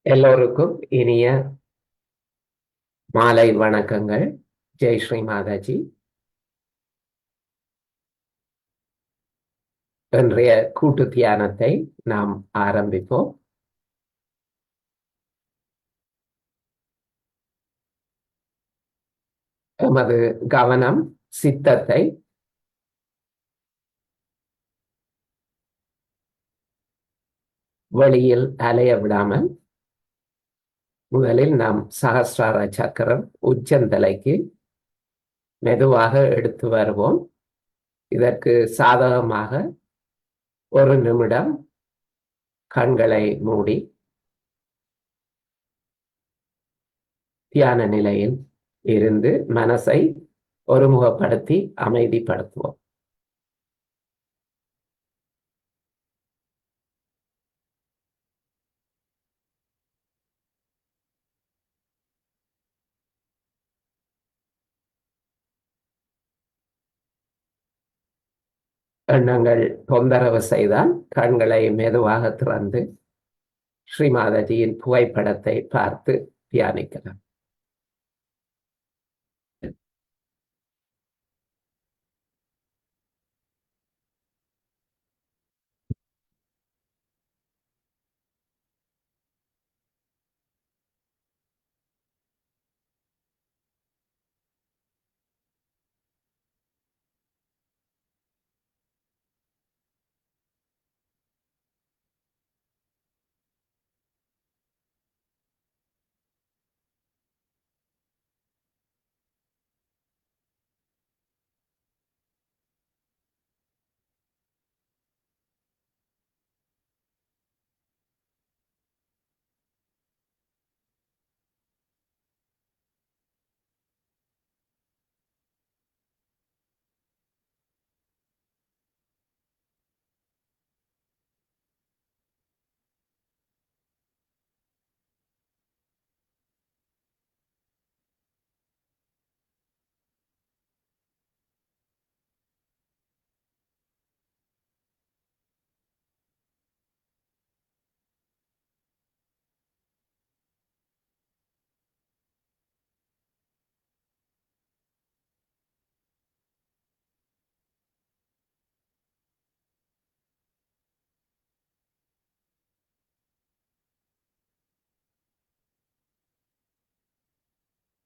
எல்லோருக்கும் இனிய மாலை வணக்கங்கள். ஜெய் ஸ்ரீ மாதாஜி. இன்றைய கூட்டு தியானத்தை நாம் ஆரம்பிப்போம். எமது கவனம் சித்தத்தை வெளியில் அலைய விடாமல் முதலில் நாம் சகஸ்ரார சக்கரம் உச்சந்தலைக்கு மெதுவாக எடுத்து வருவோம். இதற்கு சாதகமாக ஒரு நிமிடம் கண்களை மூடி தியான நிலையில் இருந்து மனசை ஒருமுகப்படுத்தி அமைதிப்படுத்துவோம். எண்ணங்கள் தொந்தரவு செய்தால் கண்களை மெதுவாக திறந்து ஸ்ரீ மாதாஜியின் புகைப்படத்தை பார்த்து தியானிக்கலாம்.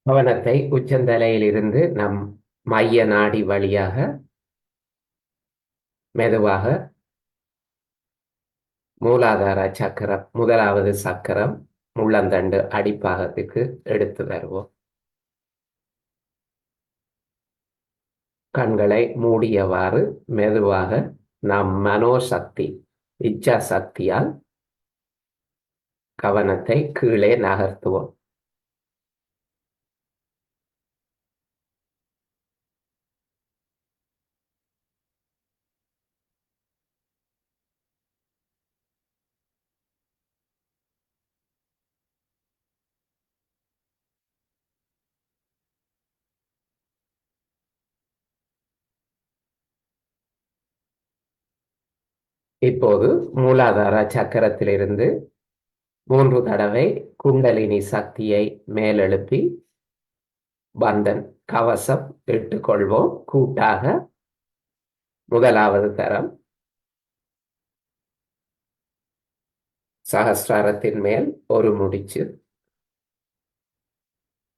கவனத்தை உச்சந்தலையில் இருந்து நம் மைய நாடி வழியாக மெதுவாக மூலாதார சக்கரம், முதலாவது சக்கரம் முள்ளந்தண்டு அடிப்பாகத்துக்கு எடுத்து வருவோம். கண்களை மூடியவாறு மெதுவாக நம் மனோசக்தி, இச்சா சக்தியால் கவனத்தை கீழே நகர்த்துவோம். இப்போது மூலாதார சக்கரத்திலிருந்து 3 தடவை குண்டலினி சக்தியை மேலெழுப்பி பந்தன் கவசம் இட்டுக்கொள்வோம். கூட்டாக முதலாவது தரம் சகஸ்ராரத்தின் மேல் ஒரு முடிச்சு,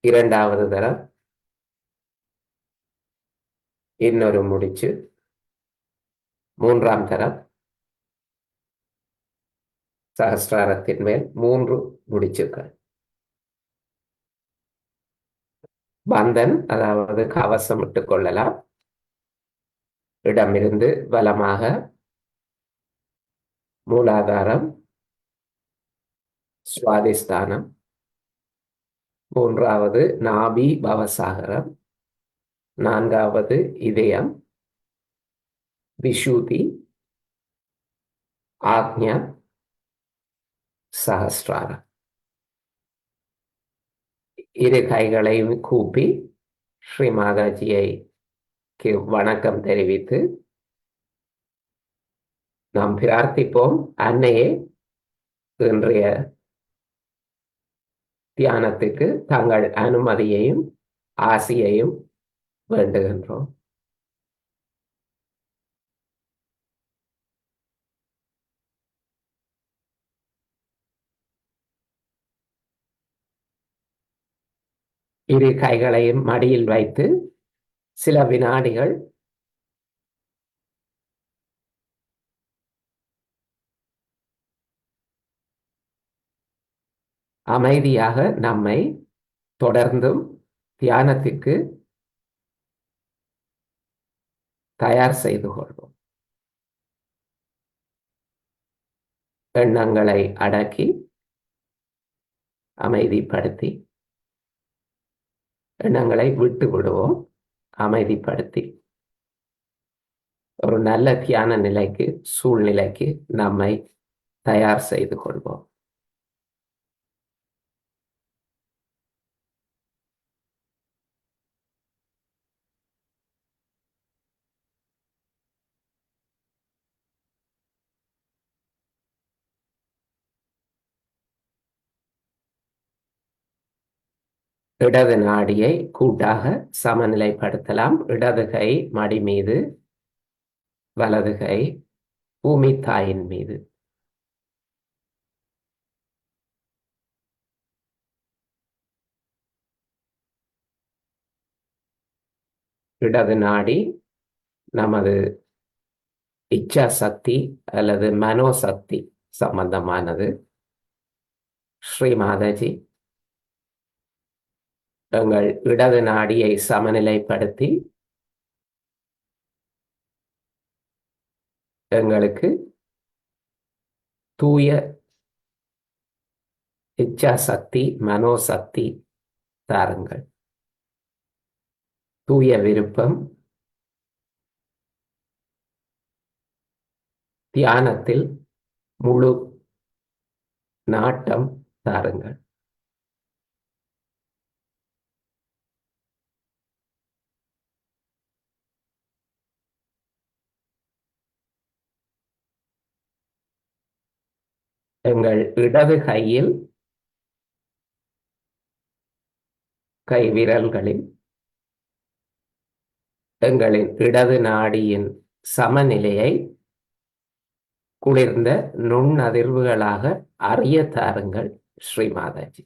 இரண்டாவது தரம் இன்னொரு முடிச்சு, மூன்றாம் தரம் சகஸ்ராரத்தின் மேல் 3 முடிச்சுக்கள். பந்தன் அதாவது கவசம் இட்டுக் கொள்ளலாம். இடமிருந்து வலமாக மூலாதாரம், சுவாதிஸ்தானம், மூன்றாவது நாபி பவசாகரம், நான்காவது இதயம், விஷூதி, ஆக்ஞா, சகஸ்ராரம். இரு கைகளையும் கூப்பி ஸ்ரீ மாதாஜியை வணக்கம் தெரிவித்து நாம் பிரார்த்திப்போம். அன்னையே, இன்றைய தியானத்துக்கு தங்கள் அனுமதியையும் ஆசியையும் வேண்டுகின்றோம். இரு கைகளையும் மடியில் வைத்து சில வினாடிகள் அமைதியாக நம்மை தொடர்ந்தும் தியானத்திற்கு தயார் செய்து கொள்வோம். எண்ணங்களை அடக்கி அமைதிப்படுத்தி எண்ணங்களை விட்டு விடுவோம். அமைதிப்படுத்தி ஒரு நல்ல தியான நிலைக்கு சூழ்நிலைக்கு நம்மை தயார் செய்து கொள்வோம். இடது நாடியை கூட்டாக சமநிலைப்படுத்தலாம். இடது கை மடி மீது, வலது கை பூமி தாயின் மீது. இடது நாடி நமது இச்சா சக்தி அல்லது மனோசக்தி சம்பந்தமானது. ஸ்ரீ மாதாஜி, எங்கள் இடது நாடியை சமநிலைப்படுத்தி எங்களுக்கு தூய இச்சா சக்தி மனோசக்தி தாருங்கள். தூய விருப்பம், தியானத்தில் முழு நாட்டம் தாருங்கள். எங்கள் இடது கையில் கை விரல்களில் எங்களின் இடது நாடியின் சமநிலையை குளிர்ந்த நுண்ணதிர்வுகளாக அறிய தாருங்கள். ஸ்ரீ மாதாஜி.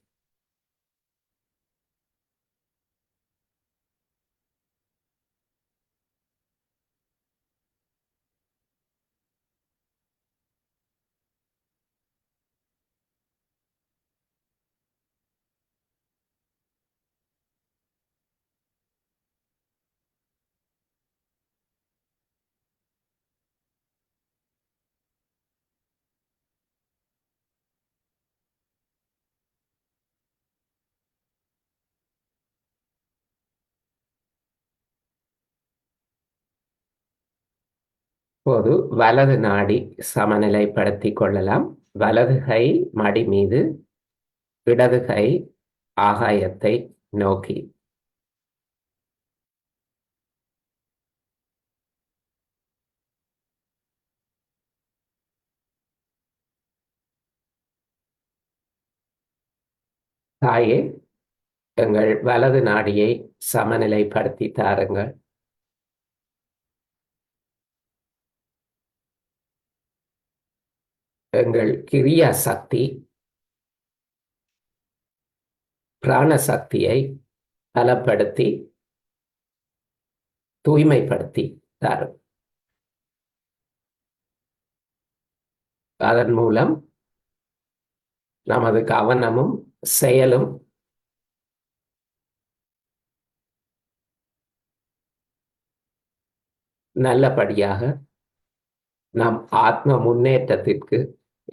இப்போது வலது நாடி சமநிலைப்படுத்திக் கொள்ளலாம். வலது கை மடி மீது, இடது கை ஆகாயத்தை நோக்கி. தாயே, எங்கள் வலது நாடியை சமநிலைப்படுத்தி தாருங்கள். எங்கள் கிரியா சக்தி பிராண சக்தியை பலப்படுத்தி தூய்மைப்படுத்தி தாரும். அதன் மூலம் நமது கவனமும் செயலும் நல்லபடியாக நம் ஆத்ம முன்னேற்றத்திற்கு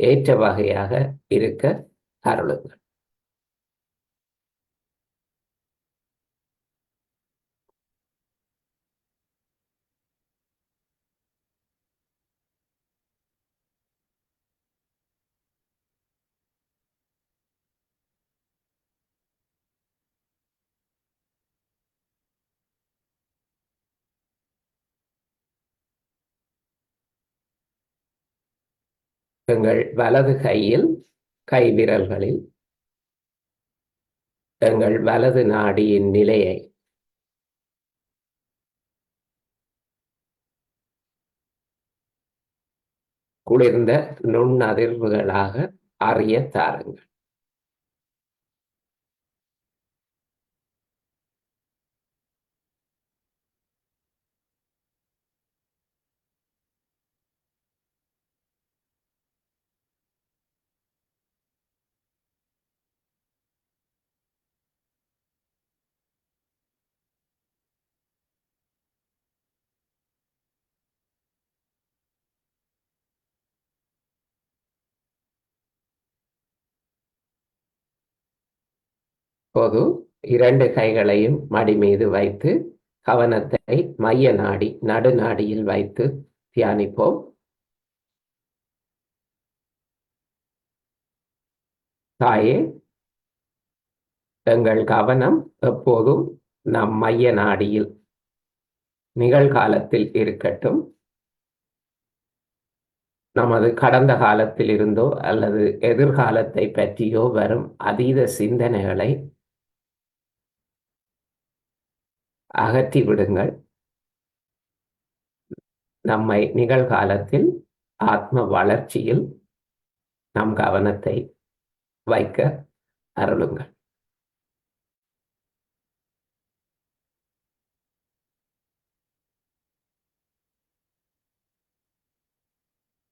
ஏற்ற வகையாக இருக்க அருளுங்கள். எங்கள் வலது கையில் கை விரல்களில் எங்கள் வலது நாடியின் நிலையை குளிர்ந்த நுண்ணதிர்வுகளாக அறிய தாருங்கள். இப்போது 2 கைகளையும் மடி மீது வைத்து கவனத்தை மைய நாடி நடுநாடியில் வைத்து தியானிப்போம். தாயே, எங்கள் கவனம் எப்போதும் நம் மைய நாடியில் நிகழ்காலத்தில் இருக்கட்டும். நமது கடந்த காலத்தில் இருந்தோ அல்லது எதிர்காலத்தை பற்றியோ வரும் அதீத சிந்தனைகளை அகற்றி விடுங்கள். நம்மை நிகழ்காலத்தில் ஆத்ம வளர்ச்சியில் நம் கவனத்தை வைக்க அருளுங்கள்.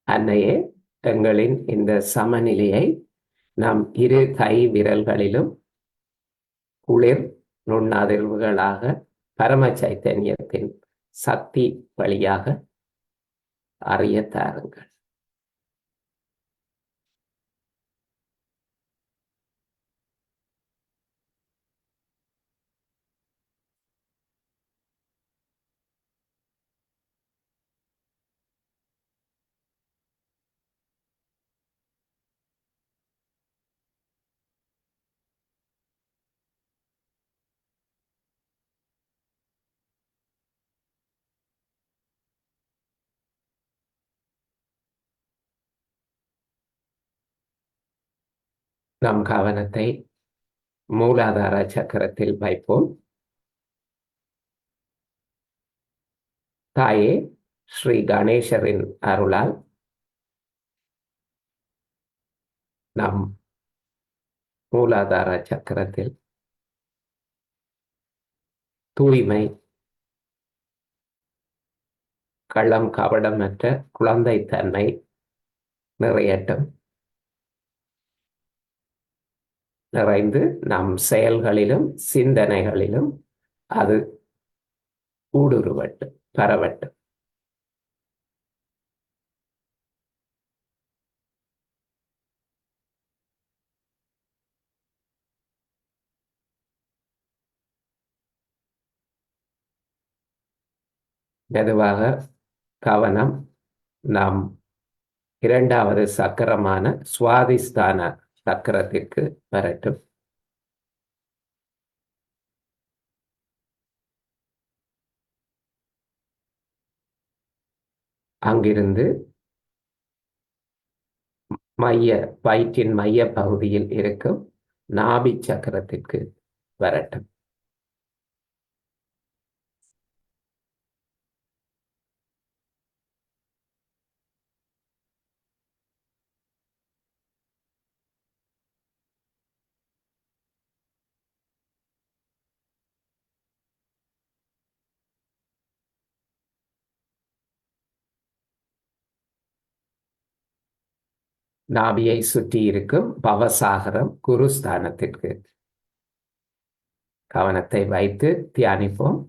அன்னையே, எங்களின் இந்த சமநிலையை நம் இரு கை விரல்களிலும் குளிர் நுண்ணதிர்வுகளாக பரம சைத்தன்யத்தின் சக்தி வழியாக அறிய தாருங்கள். நம் கவனத்தை மூலாதார சக்கரத்தில் வைப்போம். தாயே, ஸ்ரீ கணேசரின் அருளால் நம் மூலாதார சக்கரத்தில் தூய்மை, கள்ளம் கபடமற்ற குழந்தைத்தன்மை நிறையட்டும். நிறைந்து நம் செயல்களிலும் சிந்தனைகளிலும் அது ஊடுருவட்டும், பரவட்டும். மெதுவாக கவனம் நாம் இரண்டாவது சக்கரமான சுவாதிஸ்தான சக்கரத்திற்கு வரட்டும். அங்கிருந்து வயிற்றின் மைய பகுதியில் இருக்கும் நாபி சக்கரத்திற்கு வரட்டும். நாபியை சுற்றி இருக்கும் பவசாகரம் குருஸ்தானத்திற்கு கவனத்தை வைத்து தியானிப்போம்.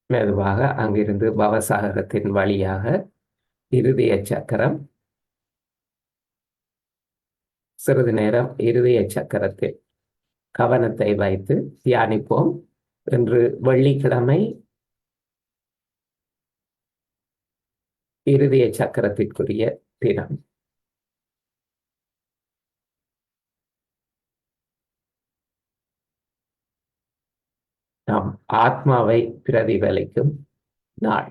மெதுவாக அங்கிருந்து பவசாகரத்தின் வழியாக இருதய சக்கரம், சிறிது நேரம் இருதய சக்கரத்தில் கவனத்தை வைத்து தியானிப்போம். இன்று வெள்ளிக்கிழமை இருதய சக்கரத்திற்குரிய தினம். நம் ஆத்மாவை பிரதிபலிக்கும் நாள்.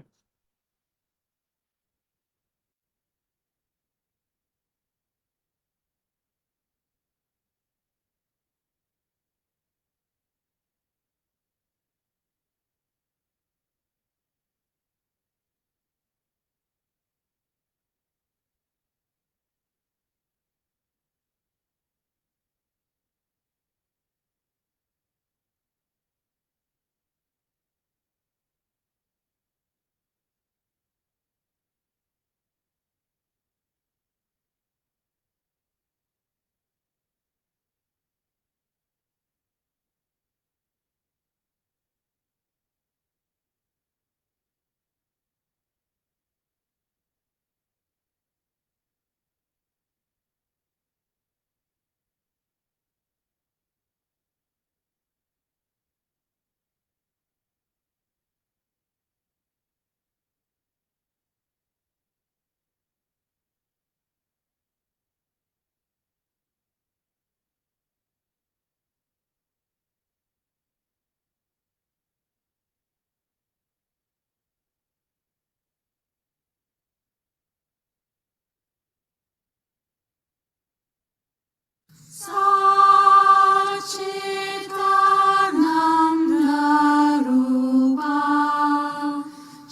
Satchitananda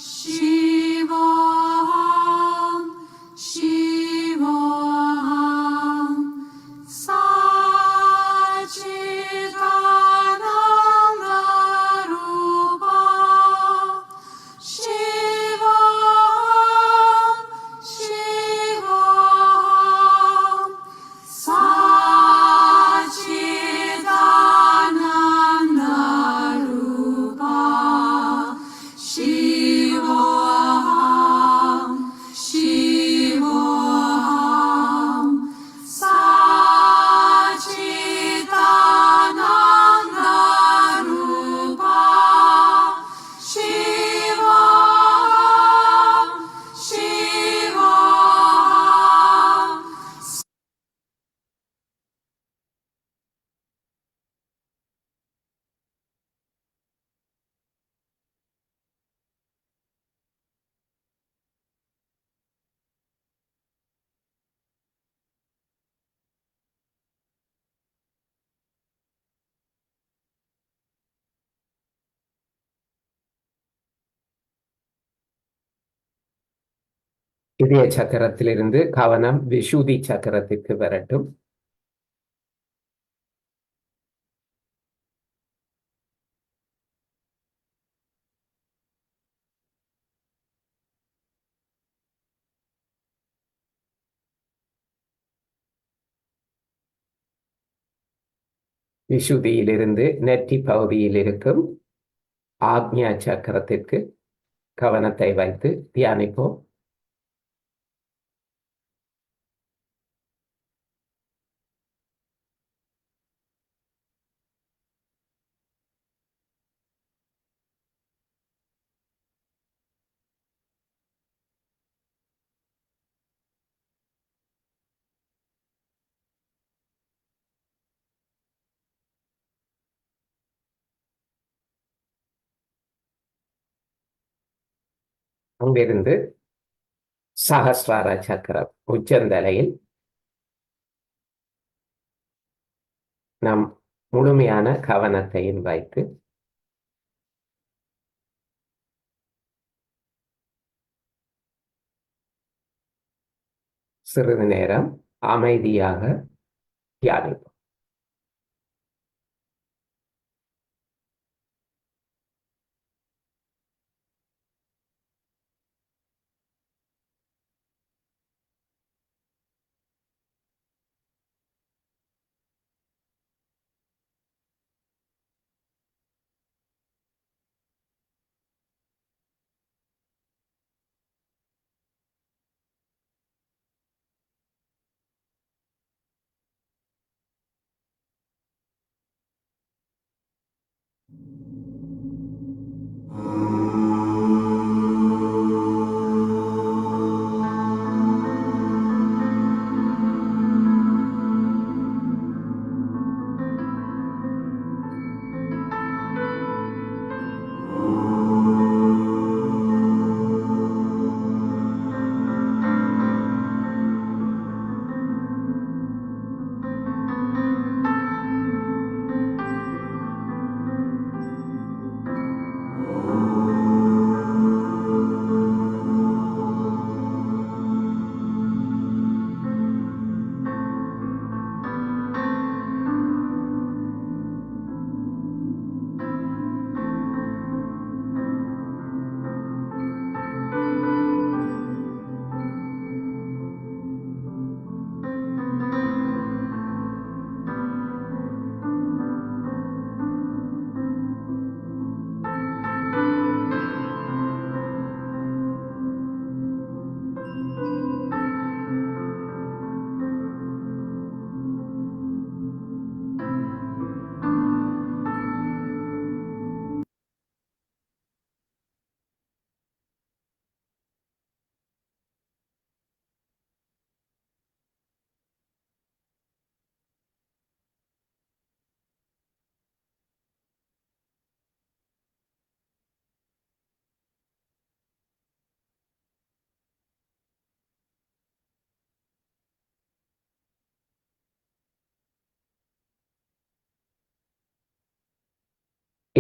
Shivoham Shivoham Satchitananda Rupa Shivoham Shivoham Satchitananda Rupa Shivoham Shivoham Satchitananda Rupa Shivoham Shivoham. இதய சக்கரத்திலிருந்து கவனம் விஷுதி சக்கரத்திற்கு வரட்டும். விஷுதியிலிருந்து நெற்றி பகுதியில் இருக்கும் ஆக்ஞா சக்கரத்திற்கு கவனத்தை வைத்து தியானிப்போம். அங்கிருந்து சஹஸ்ரார சக்கரம் உச்சந்தலையில் நம் முழுமையான கவனத்தையும் வைத்து சிறிது நேரம் அமைதியாக தியானிப்போம்.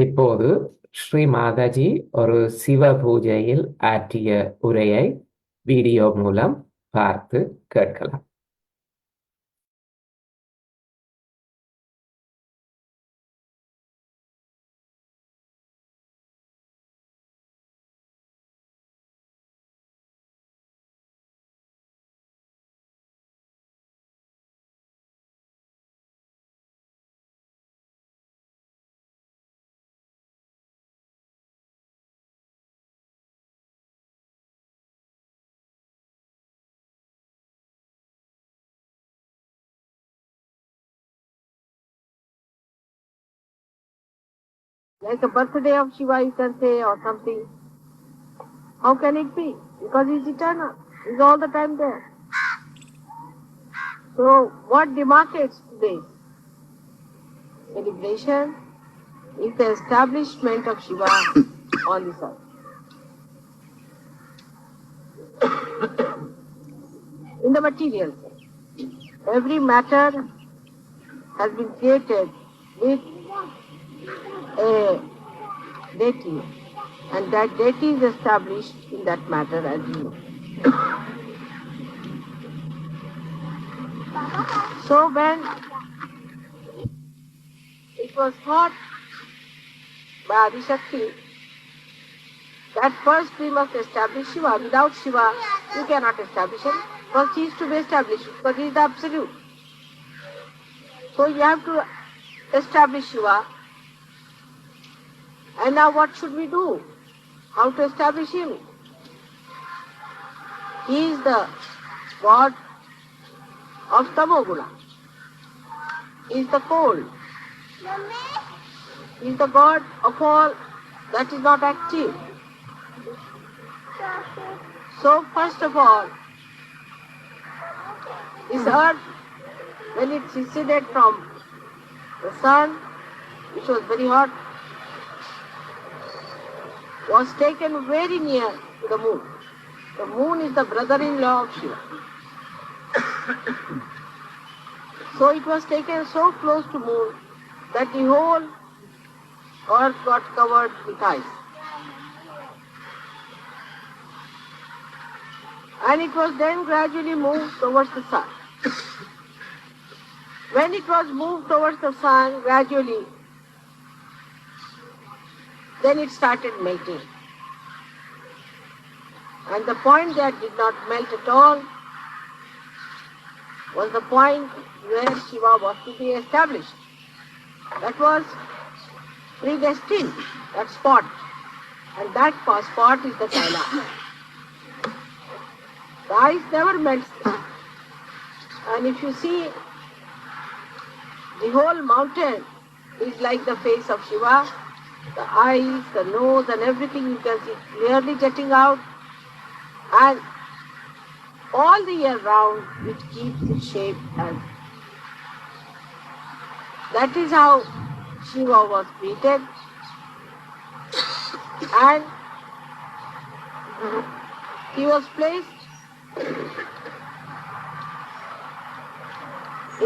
இப்போது ஸ்ரீ மாதாஜி ஒரு சிவ பூஜையில் ஆற்றிய உரையை வீடியோ மூலம் பார்த்து கேட்கலாம். Like a birthday of Shiva, you can say, or something. How can it be? Because he's eternal. He's all the time there. So, what demarcates today's celebration is the establishment of Shiva on this earth. In the material sense, every matter has been created with a deity, and that deity is established in that matter, as you know. So when it was thought by Adishakti that first we must establish Shiva. Without Shiva, you cannot establish him. First he is to be established because he is the absolute. So you have to establish Shiva. And now what should we do? How to establish him? He is the God of Tamoguna. He is the cold. He is the God of all that is not active. So first of all, this earth, when it receded from the sun, which was very hot, was taken very near to the moon. The moon is the brother-in-law of Shiva. So it was taken so close to moon that the whole earth got covered with ice. And it was then gradually moved towards the sun. When it was moved towards the sun gradually, then it started melting. And the point that did not melt at all was the point where Shiva was to be established. That was predestined, that spot. And that spot is the Kailash. The ice never melts. And if you see, the whole mountain is like the face of Shiva. The eyes, the nose and everything you can see clearly jetting out. And all the year round it keeps its shape as. That is how Shiva was created. And he was placed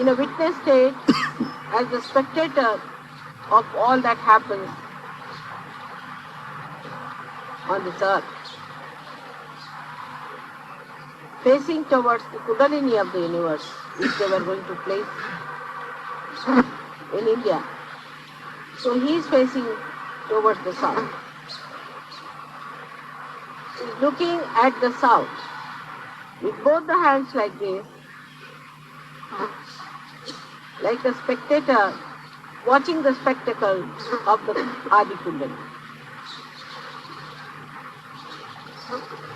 in a witness state as the spectator of all that happens on this earth, facing towards the Kundalini of the universe, which they were going to place in India. So he is facing towards the south. He is looking at the south with both the hands like this, like a spectator watching the spectacle of the Adi Kundalini.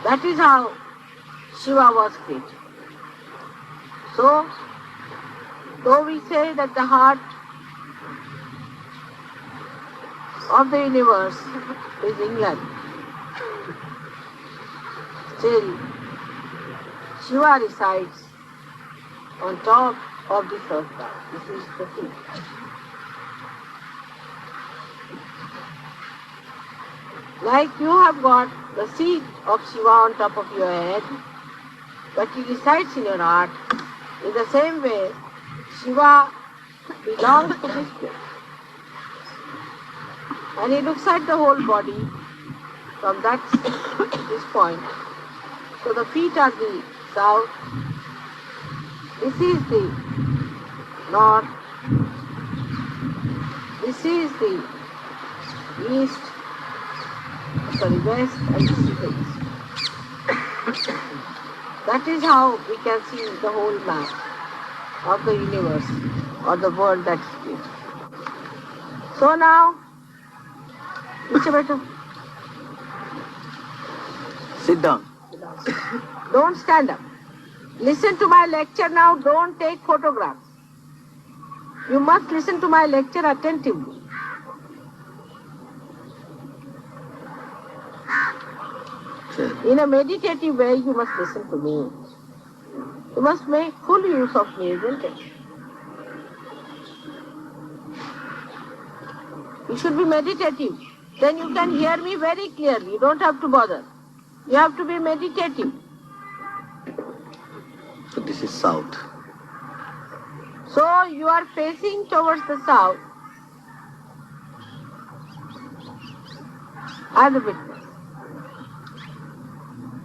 That is how Shiva was created. So, though we say that the heart of the universe is England, still Shiva resides on top of this earth. This is the thing. Like you have got the seat of Shiva on top of your head, but he resides in your heart. In the same way, Shiva belongs to this place. And he looks at the whole body from this point. So the feet are the south, this is the north, this is the east, west, and this is the east. That is how we can see the whole map of the universe or the world that is created. So now, Mr. Better, Sit down. don't stand up. Listen to my lecture now, don't take photographs. You must listen to my lecture attentively. In a meditative way, you must listen to me. You must make full use of me, isn't it? You should be meditative. Then you can hear me very clearly. You don't have to bother. You have to be meditative. So this is south. So you are facing towards the south. I am the witness.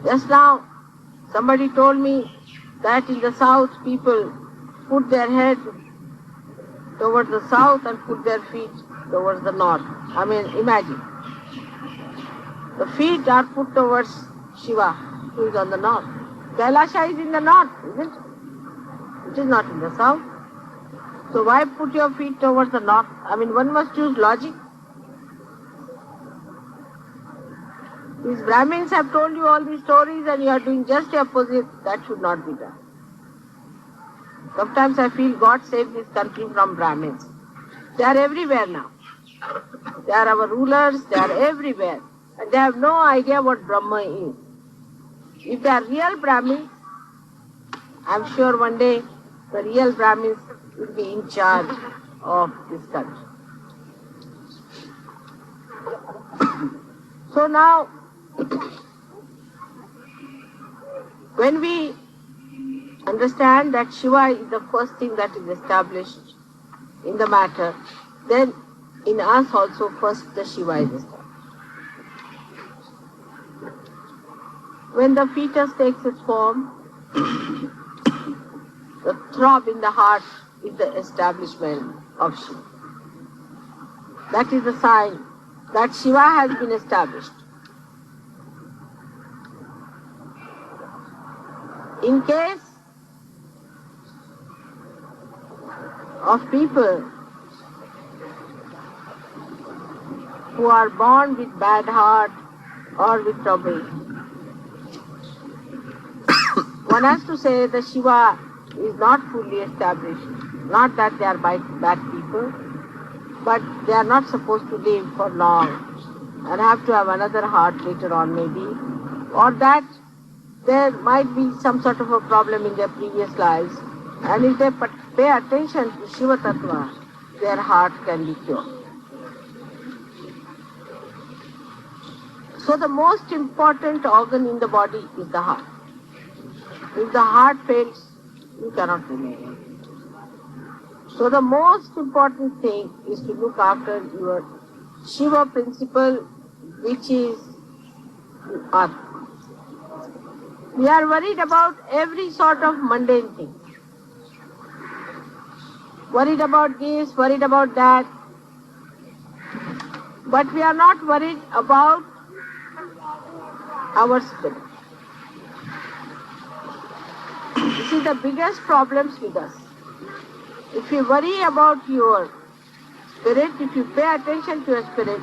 Just now, somebody told me that in the south people put their head towards the south and put their feet towards the north. I mean, imagine. The feet are put towards Shiva, who is on the north. Kailasha is in the north, isn't it? It is not in the south. So why put your feet towards the north? I mean, one must use logic. These Brahmins have told you all these stories and you are doing just the opposite. That should not be done. Sometimes I feel God save this country from Brahmins. They are everywhere now. They are our rulers, they are everywhere. And they have no idea what Brahma is. If they are real Brahmins, I am sure one day the real Brahmins will be in charge of this country. So now, when we understand that Shiva is the first thing that is established in the matter, then in us also first the Shiva is established. When the fetus takes its form, the throb in the heart is the establishment of Shiva. That is the sign that Shiva has been established. In case of people who are born with bad heart or with trouble, one has to say that Shiva is not fully established. Not that they are bad people, but they are not supposed to live for long and have to have another heart later on maybe, or that there might be some sort of a problem in their previous lives, and if they pay attention to Shiva Tattva, their heart can be cured. So the most important organ in the body is the heart. If the heart fails, you cannot remain. So the most important thing is to look after your Shiva principle, which is Atma. We are worried about every sort of mundane thing. Worried about this, worried about that. But we are not worried about our spirit. This is the biggest problems with us. If you worry about your spirit, if you pay attention to your spirit,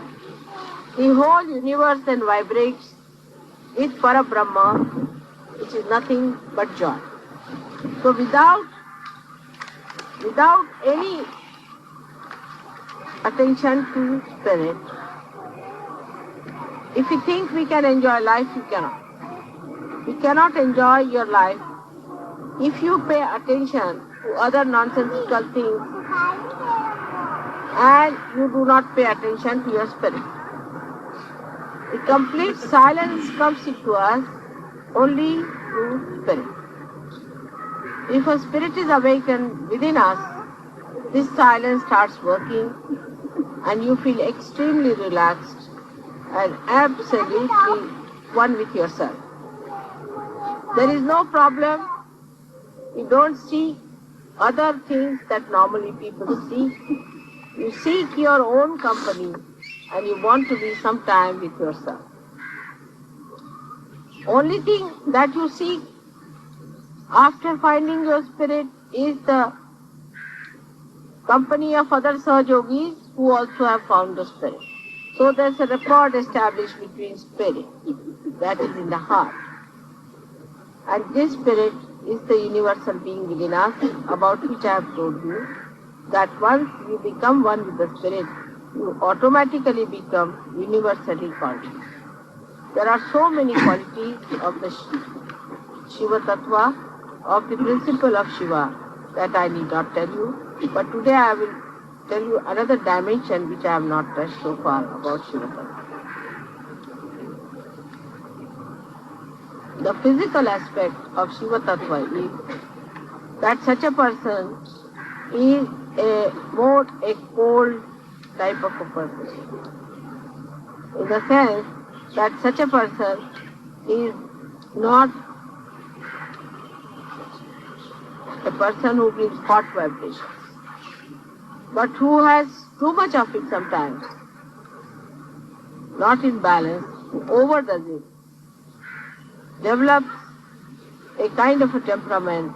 the whole universe then vibrates with Parabrahma, which is nothing but joy. So without any attention to spirit, if you think we can enjoy life, you cannot. You cannot enjoy your life if you pay attention to other nonsensical things and you do not pay attention to your spirit. The complete silence comes into us only through spirit. If a spirit is awakened within us, this silence starts working and you feel extremely relaxed and absolutely one with yourself. There is no problem. You don't seek other things that normally people seek. You seek your own company and you want to be some time with yourself. Only thing that you seek after finding your spirit is the company of other Sahajogis who also have found the spirit. So there's a rapport established between spirit, that is in the heart. And this spirit is the universal being within us, about which I have told you, that once you become one with the spirit, you automatically become universally conscious. There are so many qualities of the Shiva Tattva, of the principle of Shiva, that I need not tell you. But today I will tell you another dimension which I have not touched so far about Shiva Tattva. The physical aspect of Shiva Tattva is that such a person is more a cold type of a person. In the sense that such a person is not a person who brings hot vibrations, but who has too much of it sometimes, not in balance, who overdoes it, develops a kind of a temperament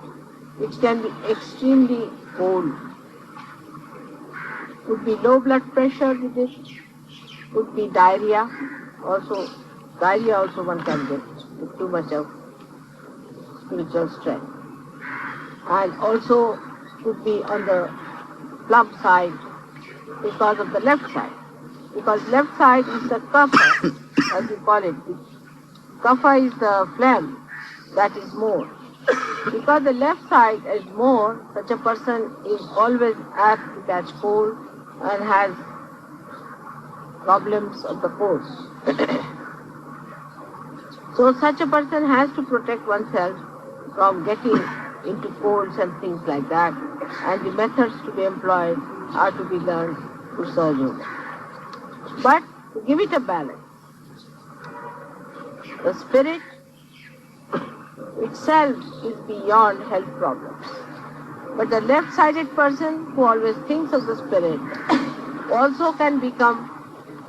which can be extremely cold. Could be low blood pressure with it, could be diarrhea also. Diarrhea also one can get with too much of spiritual strength. And also could be on the plump side because of the left side. Because left side is the kapha, as we call it. Kapha is the phlegm that is more. Because the left side is more, such a person is always apt to catch cold and has problems of the pores. So such a person has to protect oneself from getting into colds and things like that, and the methods to be employed are to be learned through Sahaja Yoga. But to give it a balance, the spirit itself is beyond health problems. But the left-sided person who always thinks of the spirit also can become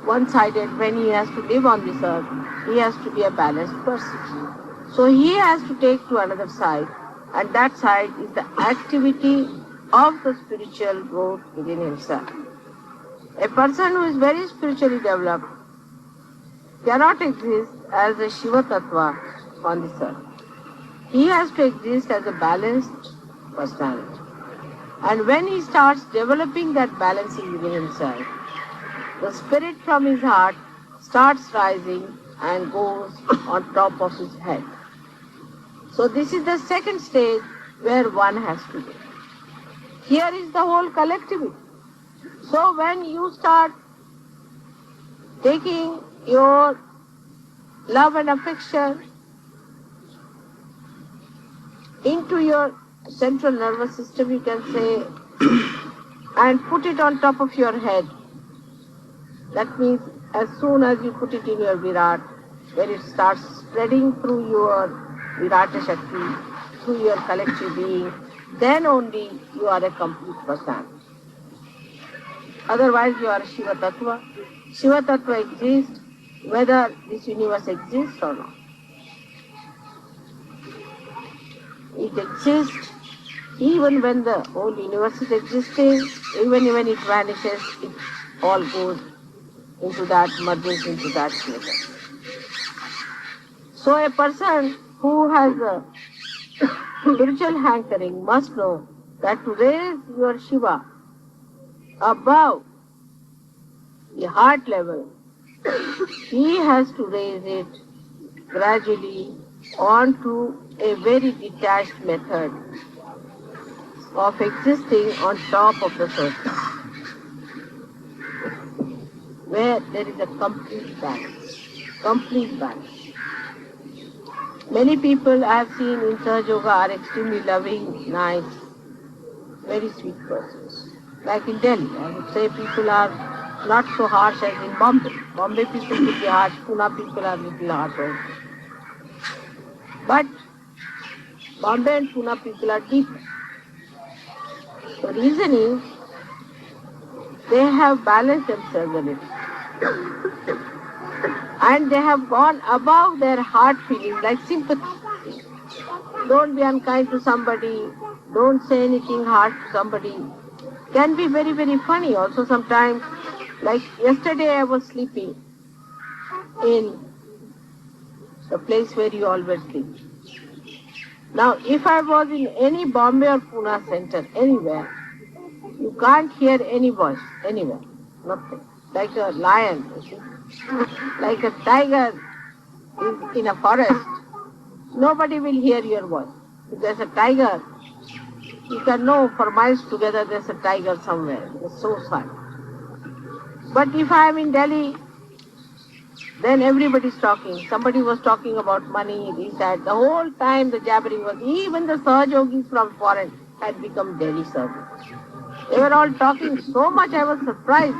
one-sided when he has to live on this earth. He has to be a balanced person. So he has to take to another side, and that side is the activity of the spiritual growth within himself. A person who is very spiritually developed cannot exist as a Shiva Tattva on this earth. He has to exist as a balanced personality. And when he starts developing that balancing within himself, the spirit from his heart starts rising and goes on top of his head. So this is the second stage where one has to be. Here is the whole collectivity. So when you start taking your love and affection into your central nervous system, you can say, and put it on top of your head. That means as soon as you put it in your Virat, when it starts spreading through your Virata Shakti, through your collective being, then only you are a complete person. Otherwise you are a Shiva Tattva. Shiva Tattva exists whether this universe exists or not. It exists even when the whole universe is existing, even when it vanishes, it all goes into that, merges into that nature. So a person who has a spiritual hankering must know that to raise your Shiva above the heart level, he has to raise it gradually onto a very detached method of existing on top of the surface, where there is a complete balance. Complete balance. Many people I have seen in Sahaja Yoga are extremely loving, nice, very sweet persons. Like in Delhi, I would say people are not so harsh as in Bombay. Bombay people could be harsh, Pune people are little harsh also. But Bombay and Pune people are deep. The reason is they have balanced themselves a little. And they have gone above their heart feelings like sympathy. Don't be unkind to somebody, don't say anything harsh to somebody. Can be very, very funny also sometimes. Like yesterday I was sleeping in the place where you always sleep. Now if I was in any Bombay or Pune center, anywhere, you can't hear any voice, anywhere, nothing. Like a lion, you see. Like a tiger is in a forest, nobody will hear your voice. If there's a tiger, you can know for miles together there's a tiger somewhere. It's so silent. But if I am in Delhi, then everybody's talking. Somebody was talking about money, this, that. The whole time the jabbering was, even the Sahajogis from foreign had become Delhi Sahajogis. They were all talking so much, I was surprised.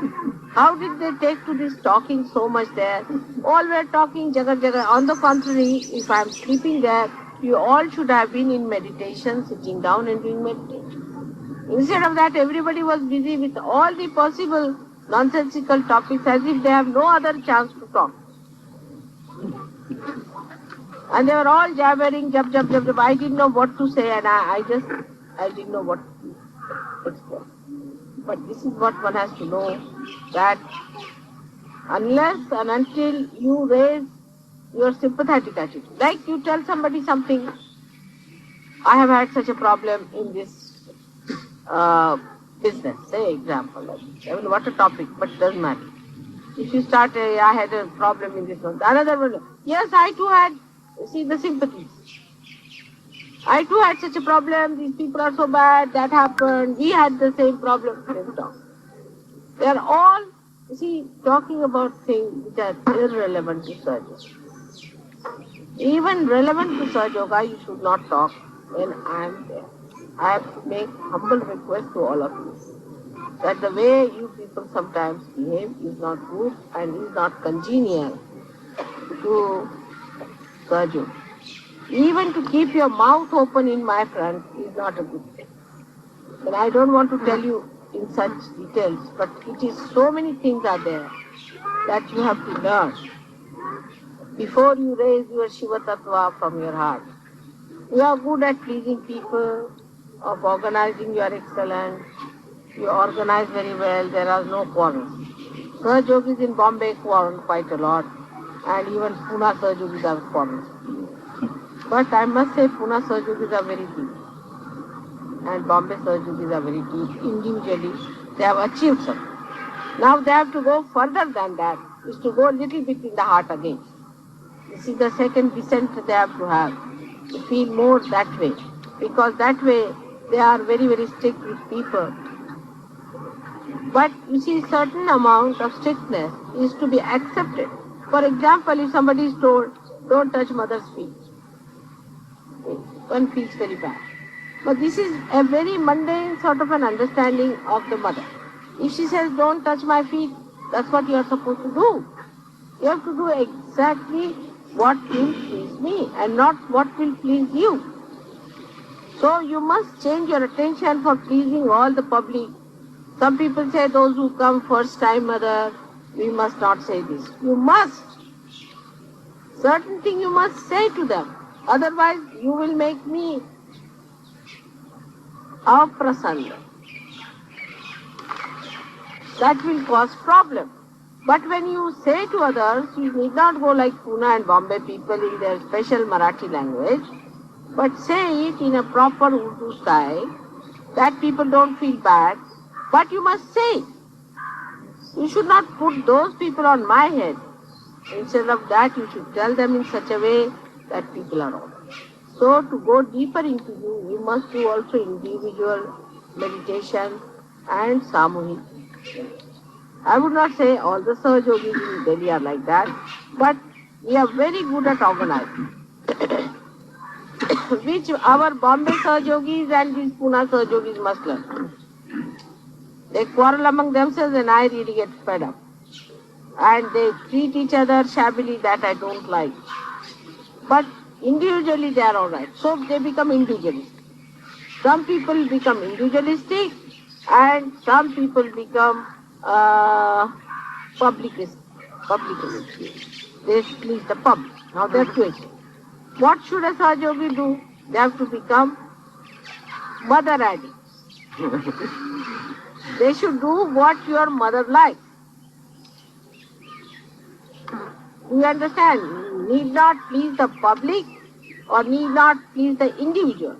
How did they take to this talking so much there? All were talking jagar jagar. On the contrary, if I am sleeping there, you all should have been in meditation, sitting down and doing meditation. Instead of that, everybody was busy with all the possible nonsensical topics as if they have no other chance to talk. And they were all jabbering, jab, jab, jab, jab. I didn't know what to say and I didn't know what to explain. But this is what one has to know, that unless and until you raise your sympathetic attitude, like you tell somebody something, I have had such a problem in this business, say example, like, I mean, what a topic, but it doesn't matter. If you start, I had a problem in this one, another one, yes, I too had, see the sympathies. I too had such a problem, these people are so bad, that happened, we had the same problem. They are all, talking about things which are irrelevant to Sahaja. Even relevant to Sahaja Yoga, you should not talk when I am there. I have to make humble request to all of you that the way you people sometimes behave is not good and is not congenial to Sahaja Yoga. Even to keep your mouth open in my front is not a good thing. And I don't want to tell you in such details, but it is so many things are there that you have to learn before you raise your Shiva Tattva from your heart. You are good at pleasing people, of organizing, you are excellent, you organize very well, there are no quarrels. Sahaja Yogis in Bombay quarrel quite a lot, and even Pune Sahaja Yogis have quarrels. But I must say Pune Sahaja Yogis are very deep and Bombay Sahaja Yogis are very deep. Individually, they have achieved something. Now they have to go further than that, is to go a little bit in the heart again. You see, the second descent they have to have, to feel more that way. Because that way they are very, very strict with people. But you see, certain amount of strictness is to be accepted. For example, if somebody is told, don't touch mother's feet, one feels very bad. But this is a very mundane sort of an understanding of the mother. If she says, don't touch my feet, that's what you are supposed to do. You have to do exactly what will please me and not what will please you. So you must change your attention for pleasing all the public. Some people say those who come first time, mother, we must not say this. You must. Certain thing you must say to them. Otherwise you will make me aprasanna. That will cause problem. But when you say to others, you need not go like Pune and Bombay people in their special Marathi language, but say it in a proper Urdu style, that people don't feel bad, but you must say. You should not put those people on my head. Instead of that, you should tell them in such a way that people are all. So to go deeper into you, you must do also individual meditation and samuhik. I would not say all the Sahaja Yogis in Delhi are like that, but we are very good at organizing. Which our Bombay Sahaja Yogis and these Pune Sahaja Yogis must learn. They quarrel among themselves and I really get fed up. And they treat each other shabbily, that I don't like. But individually they are alright. So they become individualistic. Some people become individualistic and some people become publicist. They please the public. Now they're twisted. What should a Sahaja do? They have to become mother addicts. They should do what your mother likes. Do you understand? Need not please the public or need not please the individual,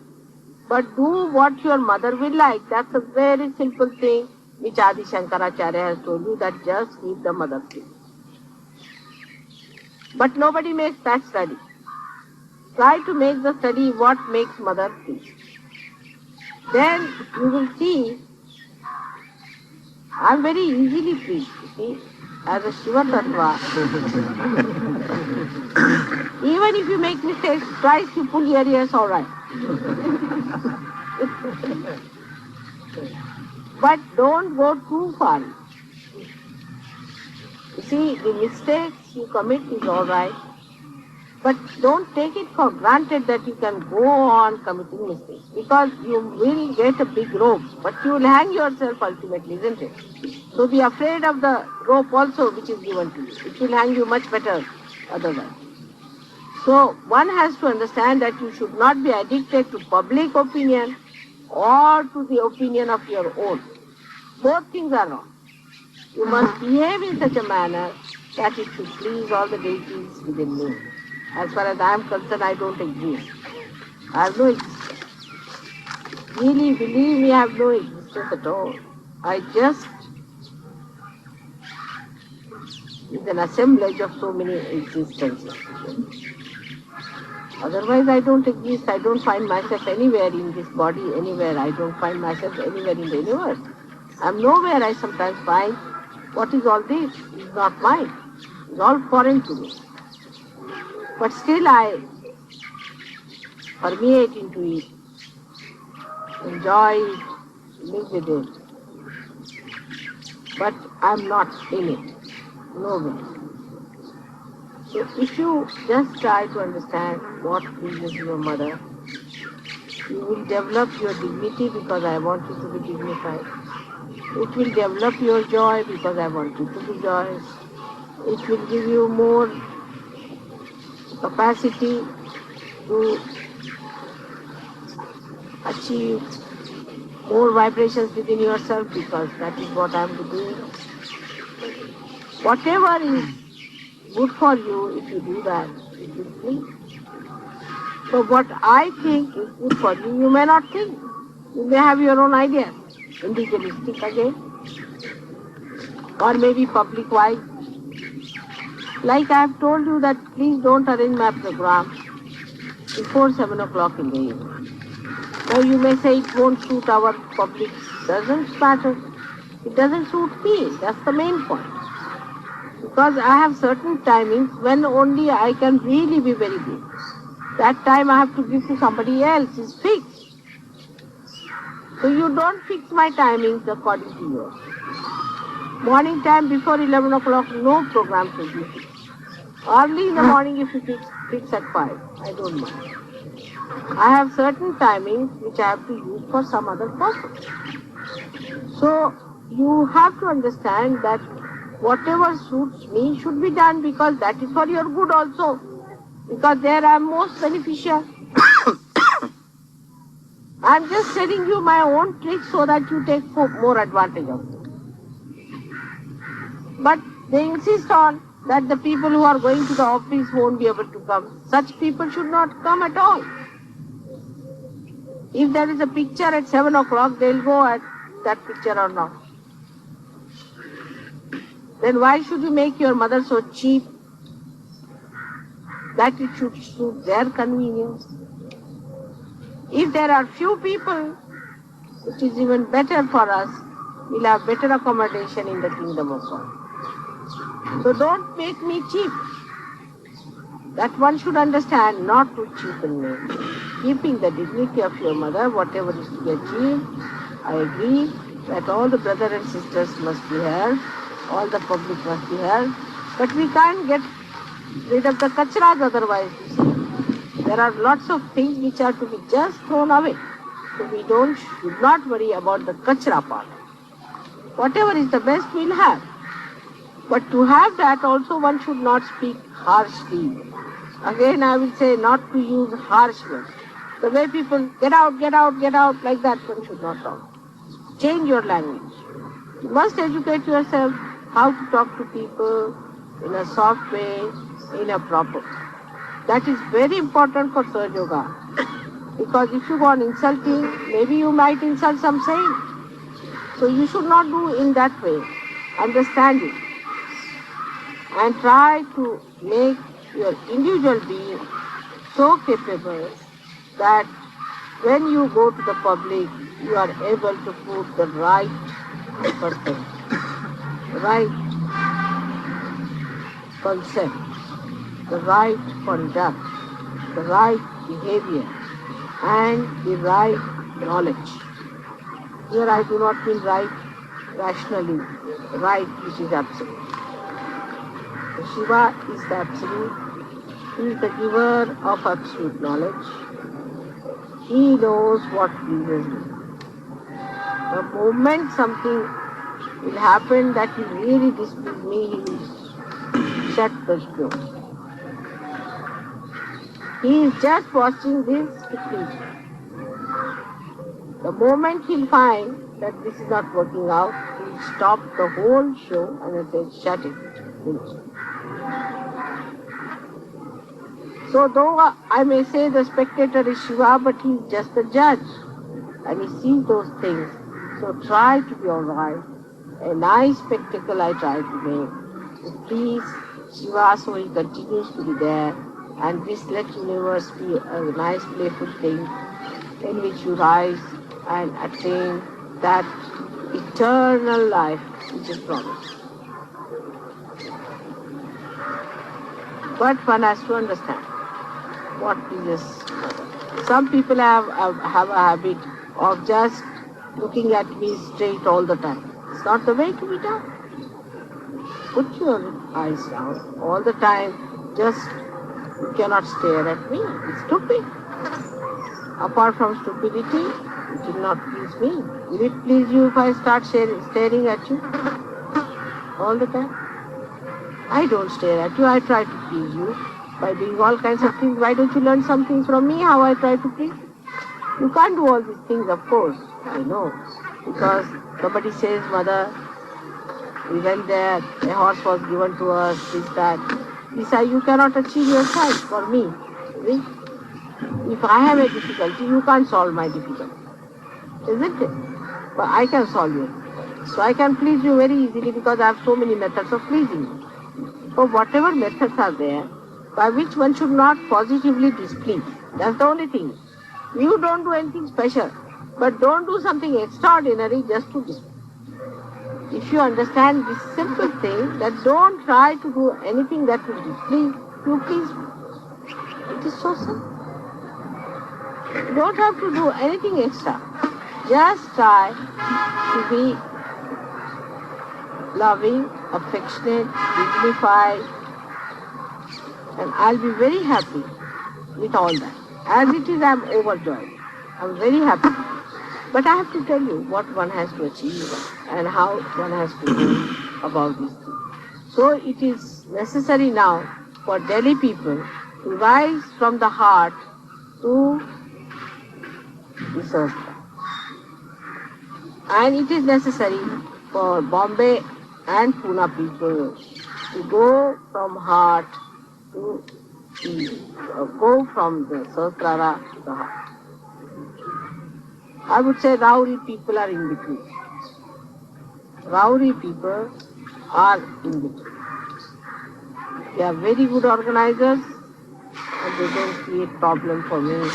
but do what your mother will like. That's a very simple thing which Adi Shankaracharya has told you, that just keep the mother free. But nobody makes that study. Try to make the study what makes mother free. Then you will see, I am very easily free, you see, as a Shiva Tattva. Even if you make mistakes, twice you pull your ears, all right. But don't go too far. You see, the mistakes you commit is all right, but don't take it for granted that you can go on committing mistakes, because you will get a big rope, but you will hang yourself ultimately, isn't it? So be afraid of the rope also which is given to you. It will hang you much better otherwise. So one has to understand that you should not be addicted to public opinion or to the opinion of your own. Both things are wrong. You must behave in such a manner that it should please all the deities within me. As far as I am concerned, I don't exist. I have no existence. Really, believe me, I have no existence at all. I just is an assemblage of so many existences. Otherwise, I don't exist. I don't find myself anywhere in this body, anywhere. I don't find myself anywhere in the universe. I am nowhere. I sometimes find, what is all this? It's not mine. It's all foreign to me. But still I permeate into it, enjoy it, live with it. But I'm not in it, nowhere. So if you just try to understand what pleases your mother, you will develop your dignity because I want you to be dignified. It will develop your joy because I want you to be joyous. It will give you more capacity to achieve more vibrations within yourself because that is what I am doing. Whatever is good for you, if you do that, it will please. So what I think is good for you, you may not think. You may have your own ideas, individualistic again, or maybe public-wise. Like I have told you that please don't arrange my program before 7 o'clock in the evening. Now you may say it won't suit our public. Doesn't matter. It doesn't suit me. That's the main point. Because I have certain timings when only I can really be very busy. That time I have to give to somebody else. It's fixed. So you don't fix my timings according to yours. Morning time before 11 o'clock, no program should be fixed. Early in the morning if you fix at 5, I don't mind. I have certain timings which I have to use for some other purpose. So you have to understand that whatever suits me should be done because that is for your good also. Because there I am most beneficial. I am just telling you my own tricks so that you take more advantage of it. But they insist on that the people who are going to the office won't be able to come. Such people should not come at all. If there is a picture at 7 o'clock, they'll go at that picture or not. Then why should you make your mother so cheap that it should suit their convenience? If there are few people, which is even better for us, we'll have better accommodation in the kingdom of God. So don't make me cheap. That one should understand, not to cheapen me. Keeping the dignity of your mother, whatever is to be achieved, I agree. that all the brothers and sisters must be here, all the public must be here, but we can't get rid of the kachras otherwise, you see. There are lots of things which are to be just thrown away. So we should not worry about the kachra part. Whatever is the best we'll have. But to have that also one should not speak harshly. Again I will say not to use harsh words. The way people get out, like that one should not talk. Change your language. You must educate yourself how to talk to people in a soft way, in a proper. That is very important for Sahaja Yoga. Because if you go on insulting, maybe you might insult some saint. So you should not do in that way. Understand it. And try to make your individual being so capable that when you go to the public, you are able to put the right perspective, right concept, the right conduct, the right behavior, and the right knowledge. Here I do not mean right rationally, right which is absolute. Shiva is the absolute. He is the giver of absolute knowledge. He knows what pleases me. The moment something will happen that will really displease me, he will shut the door. He is just watching this to please me. The moment he'll find that this is not working out, he'll stop the whole show and he'll say, shut it. Finish. So though I may say the spectator is Shiva, but he is just the judge and he sees those things. So try to be alright. A nice spectacle I try to make. To please Shiva so he continues to be there, and this let universe be a nice playful thing in which you rise and attain that eternal life which is promised. But one has to understand what is this. Some people have a habit of just looking at me straight all the time. It's not the way to be done. Put your eyes down all the time. Just you cannot stare at me. It's stupid. Apart from stupidity, it will not please me. Will it please you if I start staring at you all the time? I don't stare at you. I try to please you by doing all kinds of things. Why don't you learn something from me how I try to please you? You can't do all these things, of course. I know. Because somebody says, Mother, we went there, a horse was given to us, this, that. Besides, you cannot achieve your sight for me. See? If I have a difficulty, you can't solve my difficulty. Isn't it? But I can solve it. So I can please you very easily because I have so many methods of pleasing you. So whatever methods are there, by which one should not positively displease. That's the only thing. You don't do anything special, but don't do something extraordinary just to displease. If you understand this simple thing, that don't try to do anything that will displease, you please me. It is so simple. You don't have to do anything extra. Just try to be loving, affectionate, dignified, and I'll be very happy with all that. As it is, I'm overjoyed. I'm very happy. But I have to tell you what one has to achieve and how one has to do about this thing. So it is necessary now for Delhi people to rise from the heart to the Sahasrara. And it is necessary for Bombay and Pune people to go from heart to go from the Sahasrara to the heart. I would say Rauri people are in between. Rauri people are in between. They are very good organizers and they don't create problem for me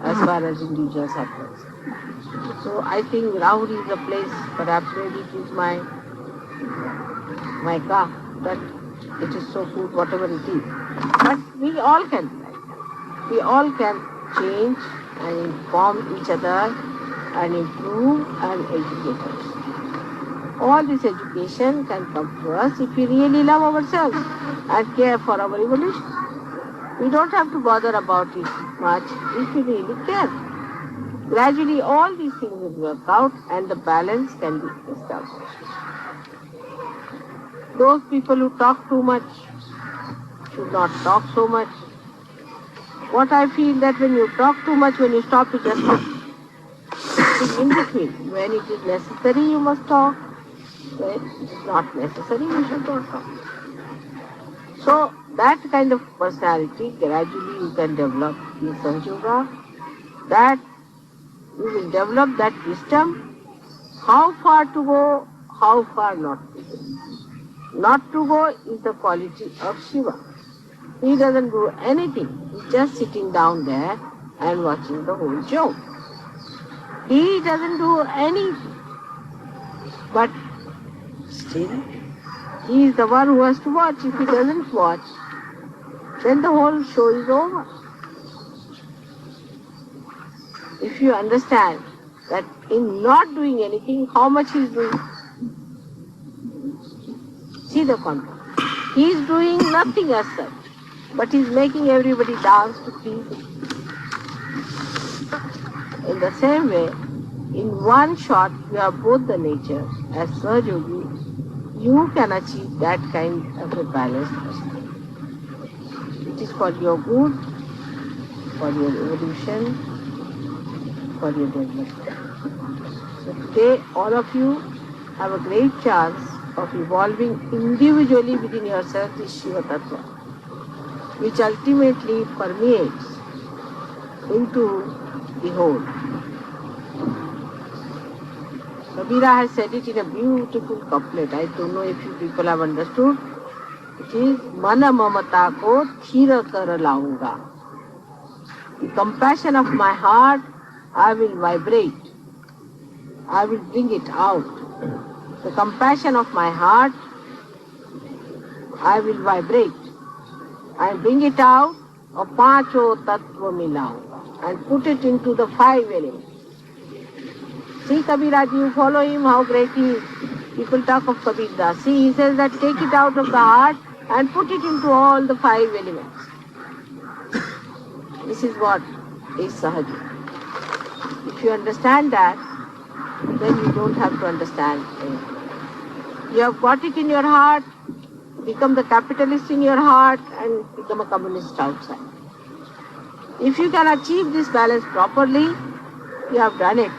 as far as individuals are concerned. So I think Rauri is a place, perhaps maybe it is my car, that it is so good, whatever it is. But we all can be like that. We all can change and inform each other and improve and educate us. All this education can come to us if we really love ourselves and care for our evolution. We don't have to bother about it much if we really care. Gradually, all these things will work out and the balance can be established. Those people who talk too much should not talk so much. What I feel that when you talk too much, when you stop, you just stop. In between, when it is necessary, you must talk. When it is not necessary, you should not talk. So that kind of personality gradually you can develop in Sahaja Yoga. That you will develop that wisdom, how far to go, how far not to go. Not to go is the quality of Shiva. He doesn't do anything. He's just sitting down there and watching the whole show. He doesn't do anything. But still, he is the one who has to watch. If he doesn't watch, then the whole show is over. If you understand that in not doing anything, how much he is doing. See the contrast. He is doing nothing as such, but he is making everybody dance to please him. In the same way, in one shot, you have both the nature. As Sahaja Yogi, you can achieve that kind of a balanced personality. It is for your good, for your evolution, for your development. So today, all of you have a great chance of evolving individually within yourself this Shiva Tattva, which ultimately permeates into the whole. Kabira has said it in a beautiful couplet. I don't know if you people have understood. It is Mana Mamata ko thira kar launga. The compassion of my heart, I will vibrate. I will bring it out. The compassion of my heart, I will vibrate. I bring it out, a pancho tattva milaunga, and put it into the 5 elements. See Kabiraj, you follow him, how great he is. People talk of Kabir Das. See, he says that take it out of the heart and put it into all the 5 elements. This is what is Sahaja. If you understand that, then you don't have to understand anything. You have got it in your heart, become the capitalist in your heart and become a communist outside. If you can achieve this balance properly, you have done it.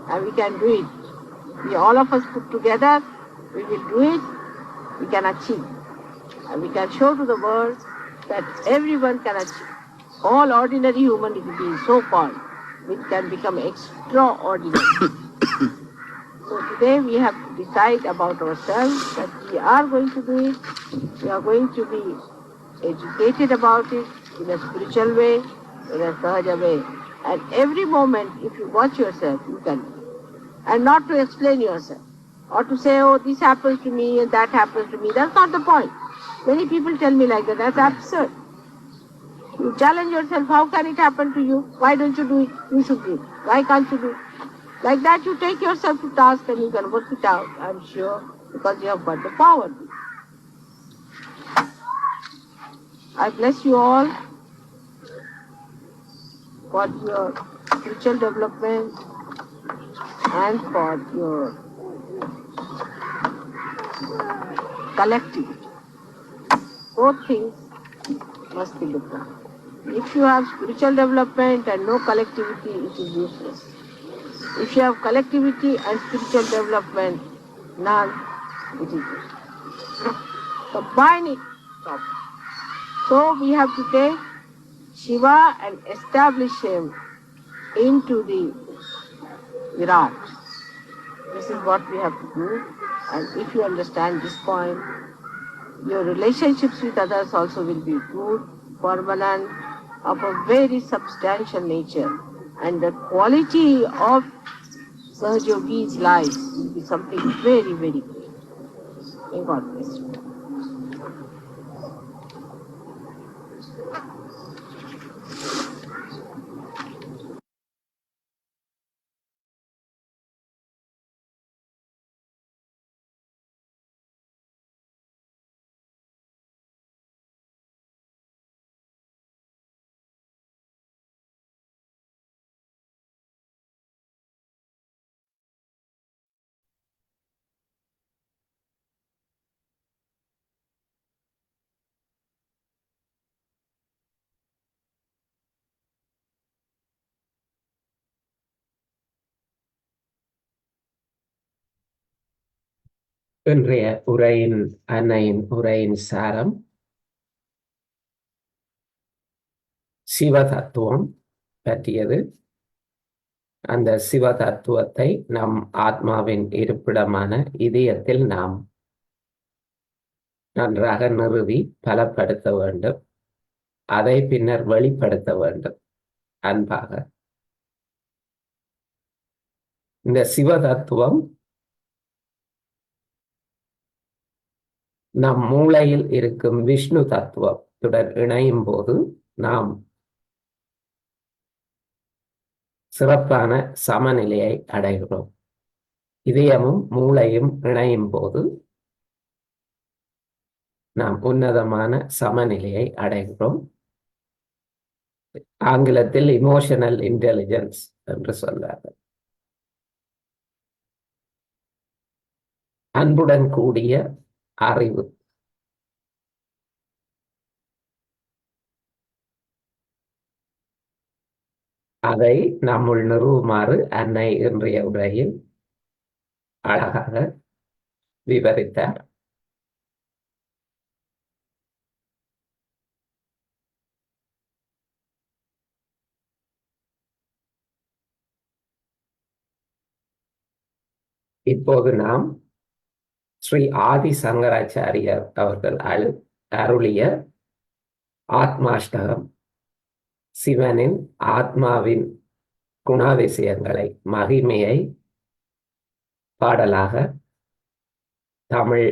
And we can do it. We all of us put together, we will do it, we can achieve. And we can show to the world that everyone can achieve. All ordinary human beings, so-called, which can become extraordinary. So today we have to decide about ourselves that we are going to do it, we are going to be educated about it in a spiritual way, in a Sahaja way. And every moment, if you watch yourself, you can. And not to explain yourself, or to say, oh, this happens to me and that happens to me. That's not the point. Many people tell me like that. That's absurd. You challenge yourself, how can it happen to you? Why don't you do it? You should do it. Why can't you do it? Like that you take yourself to task and you can work it out, I'm sure, because you have got the power. I bless you all for your spiritual development and for your collectivity. Both things must be looked at. If you have spiritual development and no collectivity, it is useless. If you have collectivity and spiritual development, none, it is useless. Combine it properly. So we have to take Shiva and establish him into the Virat. This is what we have to do. And if you understand this point, your relationships with others also will be good, permanent, of a very substantial nature. And the quality of Sahaja Yogi's life will be something very, very great. May God bless you. இன்றைய அன்னையின் உரையின் சாரம் சிவ தத்துவம் பற்றியது. அந்த சிவ தத்துவத்தை நம் ஆத்மாவின் இருப்பிடமான இதயத்தில் நாம் நன்றாக நிறுவி பலப்படுத்த வேண்டும். அதை பின்னர் வெளிப்படுத்த வேண்டும் அன்பாக. இந்த சிவ தத்துவம் நம் மூளையில் இருக்கும் விஷ்ணு தத்துவத்துடன் இணையும் போது நாம் சிறப்பான சமநிலையை அடைகிறோம். இதயமும் மூளையும் இணையும் போது நாம் உன்னதமான சமநிலையை அடைகிறோம். ஆங்கிலத்தில் இமோஷனல் இன்டெலிஜென்ஸ் என்று சொல்வார்கள். அன்புடன் கூடிய அறிவு. அதை நம்முள் நிறுவுமாறு அன்னை இன்றைய உரையில் அழகாக விவரித்தார். இப்போது நாம் ஸ்ரீ ஆதி சங்கராச்சாரியர் அவர்கள் அருளிய ஆத்மாஷ்டகம், சிவனின் ஆத்மாவின் குணாதிசயங்களை, மகிமையை பாடலாக தமிழ்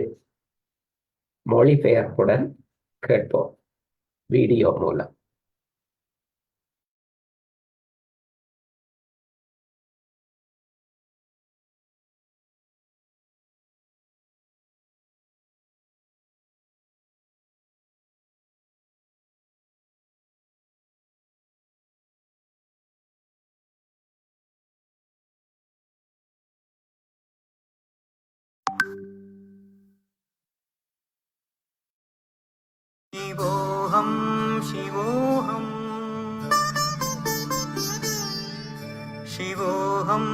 மொழிபெயர்ப்புடன் கேட்போம் வீடியோ மூலம். शिवोऽहं शिवोऽहं शिवोऽहं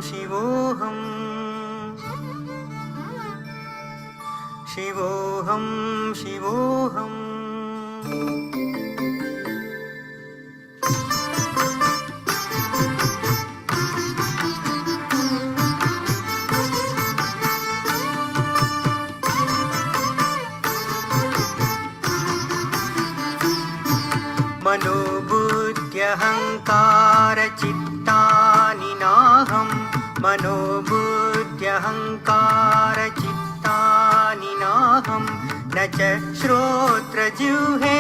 शिवोऽहं शिवोऽहं शिवोऽहम् मनोबुद्ध्यहङ्कारचित्तानि नाहं मनोबुद्ध्यहङ्कारचित्तानि नाहं न च श्रोत्रजिह्वे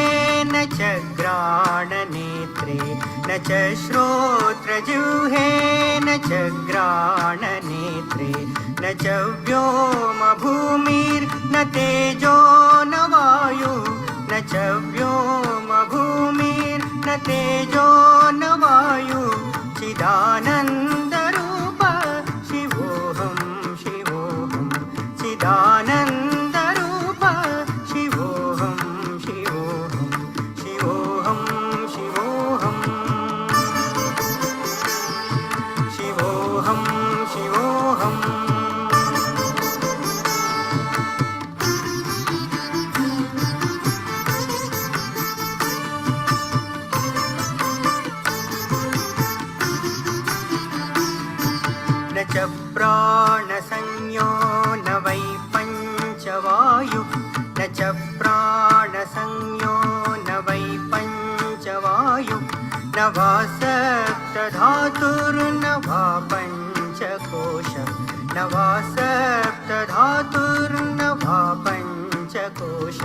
न च घ्राणनेत्रे न च श्रोत्रजिह्वे न च घ्राणनेत्रे न च व्योमभूमिर्न तेजो न वायु न च व्योमभूमिर्न तेजो न वायु चिदानन्दरूप शिवोऽहं शिवोऽहं चिदानन्दरूप शिवोऽहं शिवोऽहं शिवोऽहं शिवोऽहं शिवोऽहं शिवोऽहम् न च प्राणसंज्ञो न वै पञ्चवायु न च प्राणसंज्ञो न वै पञ्चवायु न वा सप्तधातुर्न वा पञ्चकोश न वा सप्तधातुर्न वा पञ्चकोश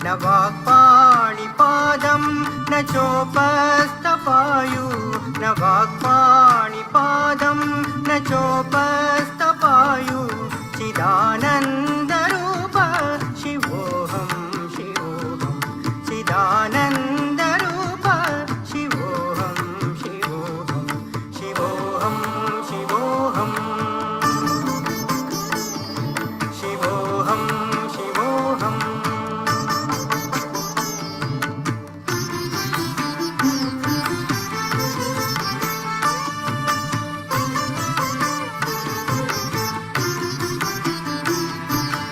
न वाक्पाणिपादं न चोपस्थपायु न वाक्पाणिपादं न चोपस्थपायु चिदानन्दरूप शिवोऽहं शिवोऽहं चिदानन्दरूप शिवोऽहं शिवोऽहं शिवोऽहं शिवोऽहं शिवोऽहं शिवोऽहम् न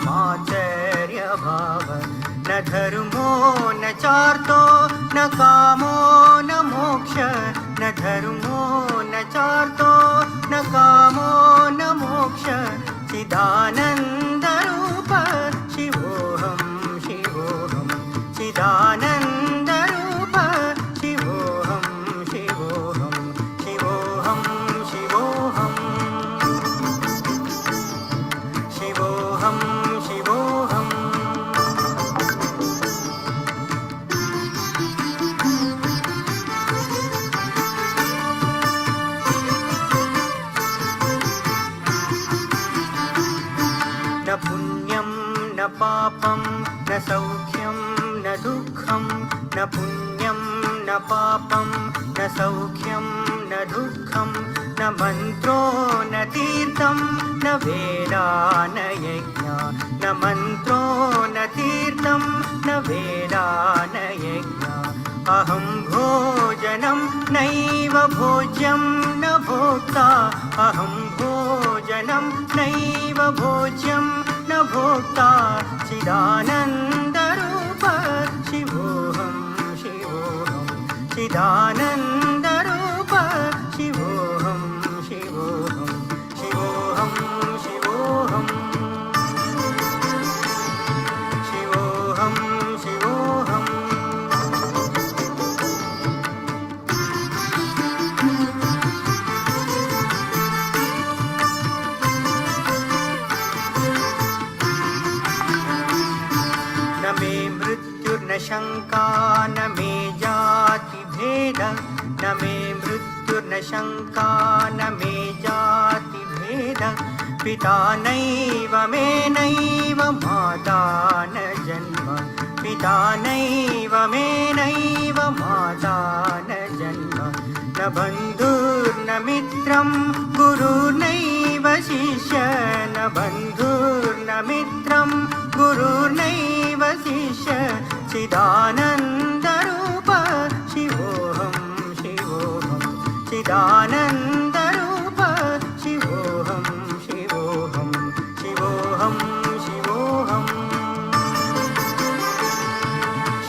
माचर्यभाव न धर्मो न चार्तो न कामो न मोक्ष न धर्मो न चार्तो न कामो न मोक्ष चिदानन्दरूप शिवोऽहं शिवोऽहं चिदानन्दरूप शिवोऽहं शिवोऽहं शिवोऽहं शिवोऽहं शिवोऽहं शिवोऽहम् न पुण्यं न पापं न सौख्यं न दुःखं न पुण्यं न पापं न सौख्यं न दुःखं न मन्त्रो न तीर्थं न वेदा न यज्ञा न मन्त्रो न तीर्थं न वेदा न यज्ञा अहं भोजनं नैव भोज्यं न भोक्ता अहं भोजनं नैव भोज्यं न भोक्ता चिदानन्दरूप शिवोऽहं शिवोऽहं चिदानन्दरूप शिवोऽहं शिवोऽहं शिवोऽहं शिवोऽहं शिवोऽहं शिवोऽहम् न मे मृत्युर्न शङ्का न मे जातिभेद न मे मृत्युर्न शङ्का न मे जातिभेद पिता नैव मे नैव माता न जन्म पिता नैव मे नैव माता न जन्म न बन्धुर्न मित्रं गुरुर्नैव शिष्य न बन्धुर्न मित्रं गुरुर्नैव शिष्य चिदानन्दरूप शिवोऽहं शिवोऽहं चिदानन्दरूप शिवोऽहं शिवोऽहं शिवोऽहं शिवोऽहं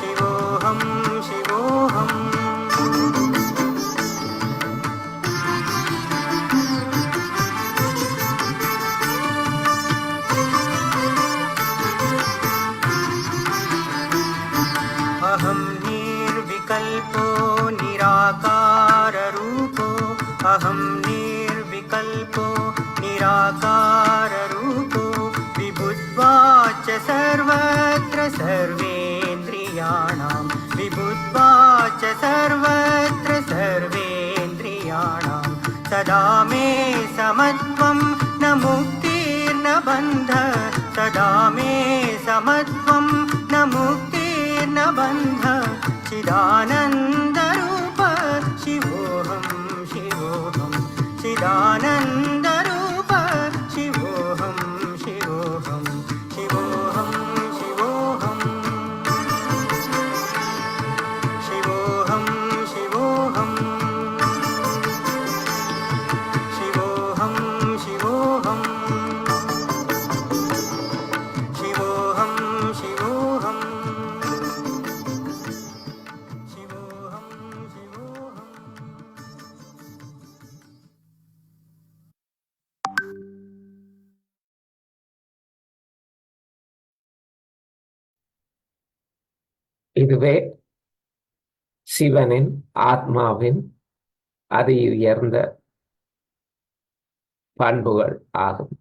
शिवोऽहं शिवोऽहम् अहं निर्विकल्पो निराकाररूपो अहं निर्विकल्पो निराकाररूपो विभुत्वाच सर्वत्र सर्वेन्द्रियाणां विभुत्वाच सर्वत्र सर्वेन्द्रियाणां सदा मे समत्वं न मुक्तिर्न बन्ध सदा मे समत्वं न मुक्तिर्न बन्ध चिदानन्दरूप शिवोऽहं शिवोऽहं चिदानन्दरूप शिवोऽहं शिवोऽहं शिवोऽहं शिवोऽहं शिवोऽहं शिवोऽहं शिवोऽहं शिवोऽहं शिवोऽहं शिवोऽहं शिवोऽहं शिवोऽहम् இதுவே சிவனின் ஆத்மாவின் அதி உயர்ந்த பண்புகள் ஆகும்.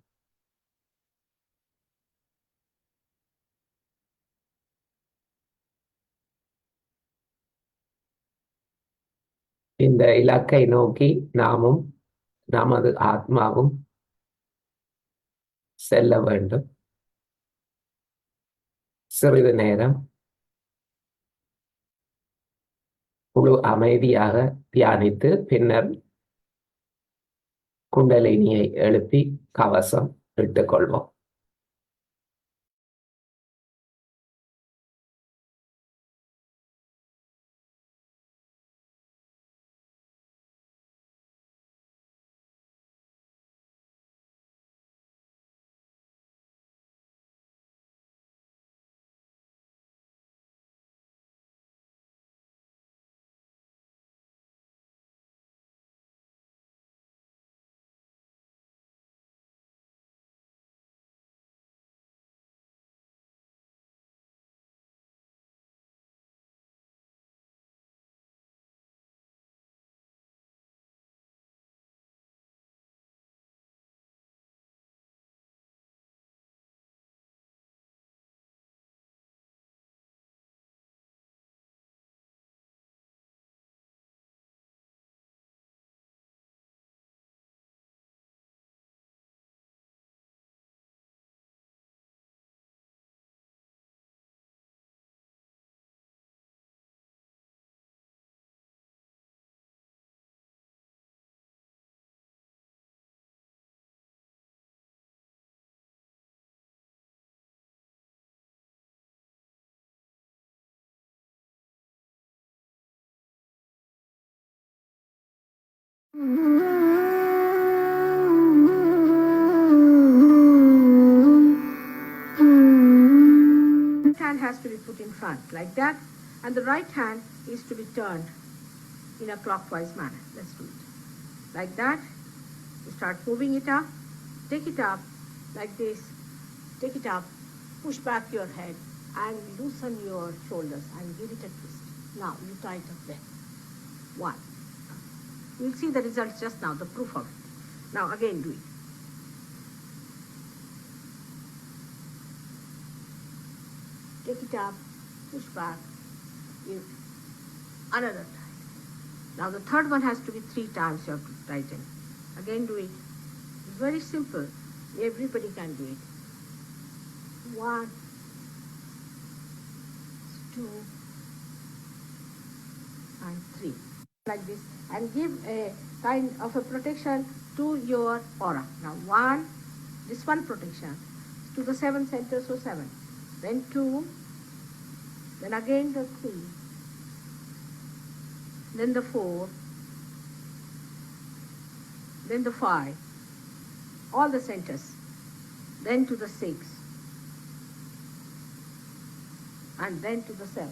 இந்த இலக்கை நோக்கி நாமும் நமது ஆத்மாவும் செல்ல வேண்டும். சிறிது நேரம் முழு அமைதியாக தியானித்து பின்னர் குண்டலினியை எழுப்பி கவசம் இட்டுக் கொள்வோம். Left hand has to be put in front like that, and the right hand is to be turned in a clockwise manner. Let's do it. Like that. You start moving it up. Take it up like this. Take it up. Push back your head and loosen your shoulders and give it a twist. Now you tighten them. One. You'll see the results just now, the proof of it. Now again do it. Take it up, push back, give another time. Now the third one has to be 3 times you have to tighten. Again do it. It's very simple. Everybody can do it. 1, 2, and 3. Like this. And give a kind of a protection to your aura. Now 1, this one protection to the 7 centers, so 7. Then 2, then again the 3, then the 4, then the 5, all the centers, then to the 6, and then to the 7.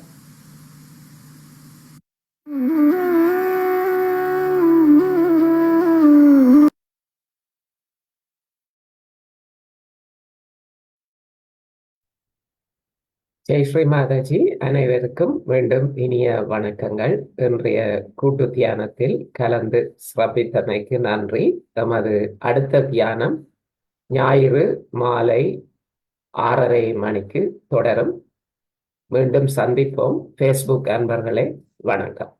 Jai Sri Mataji. அனைவருக்கும் மீண்டும் இனிய வணக்கங்கள். இன்றைய கூட்டு தியானத்தில் கலந்து சிறப்பித்தமைக்கு நன்றி. நமது அடுத்த தியானம் ஞாயிறு மாலை 6:30 மணிக்கு தொடரும். மீண்டும் சந்திப்போம். ஃபேஸ்புக் அன்பர்களே, வணக்கம்.